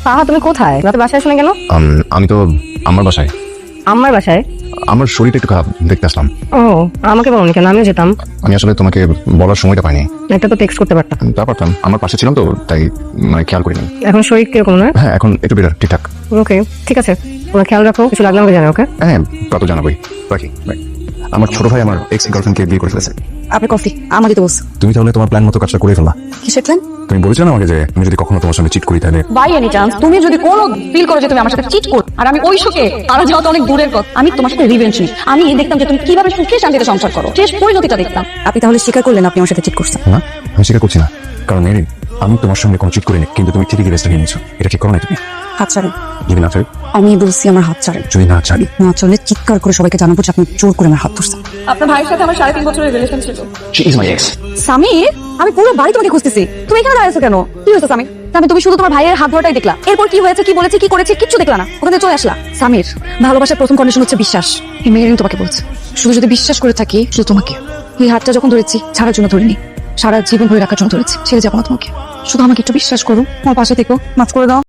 তাহা তুমি কোথায়? রাতে বাসায় শুনে কেন? আমি তো আমার বাসায়। আমার বাসায়? আমার শরীরটা একটু খারাপ, দেখতে আসলাম। ও, আমাকে বলনি কেন? আমিও যেতাম। আমি আসলে তোমাকে বলার সময়টা পাইনি। একটা তো টেক্সট করতে পারতাম। তা পারতাম, আমার পাশে ছিলাম তো তাই মানে খেয়াল করিনি। এখন শরীর কিরকম না? হ্যাঁ, এখন একটু বেটার, ঠিকঠাক। ওকে, ঠিক আছে, ওরা খেয়াল রাখো, কিছু লাগলে আমাকে জানাও। ওকে, হ্যাঁ, তা তো জানাবোই। রাখি, বাই। আমার ছোট ভাই আমার এক্স গার্লফ্রেন্ডকে বিয়ে করে ফেলেছে। আপনার কফি আমারই তো বলছে। তুমি তাহলে তোমার প্ল্যান মতো কাজটা করে ফেলা। কিসের প্ল্যান? তুমি বলেছো না আমাকে যে আমি যদি কখনো তোমার সঙ্গে চিট করি তাহলে বাই এনি চান্স তুমি যদি কোনো ফিল করো যে তুমি আমার সাথে চিট করো আর আমি ওই শোকে তারা যাওয়া তো অনেক দূরের কথা, আমি তোমার সাথে রিভেঞ্জ নিই। আমি দেখতাম যে তুমি কিভাবে সুখে শান্তিতে সংসার করো, শেষ পরিণতিটা দেখতাম। আপনি তাহলে স্বীকার করলেন আপনি আমার সাথে চিট করছেন? না, আমি স্বীকার করছি না। কারণ মেরি, আমি তোমার সঙ্গে কোনো চিট করিনি, কিন্তু তুমি ঠিকই রেস্টটা নিয়ে নিয়েছো। এটা ঠিক করো না তুমি? হাত ছাড়েন। যদি না চাই? আমি বলছি আমার হাত ছাড়েন। যদি না চাই? না চলে চিৎকার করে সবাইকে জানাবো যে আপনি জোর করে আমার হাত ধরছেন। আপনার ভাইয়ের সাথে আমার 3.5 বছরের রিলেশন ছিল। She is my x. Samir, আমি পুরো বাড়ি তোমাকে খুঁজতেছি, তুমি এখানে দাঁড়াইছো কেন? কি হয়েছে সামির? তুমি শুধু তোমার ভাইয়ের হাত ধরাটাই দেখলা, এরপর কি হয়েছে, কি বলেছে, কি করেছে কিচ্ছু দেখলা না, ওখানে চলে আসলা। সামির, ভালোবাসার প্রথম কন্ডিশন হচ্ছে বিশ্বাস। এই মেয়ের তোমাকে বলছে, শুধু যদি বিশ্বাস করে থাকি শুধু তোমাকে। এই হাতটা যখন ধরেছি ছাড়ার জন্য ধরিনি, সারা জীবন ধরে রাখার জন্য ধরেছি। ছেড়ে যাবো না তোমাকে, শুধু আমাকে একটু বিশ্বাস করো, আমার পাশে থেকো, মাফ করে দাও।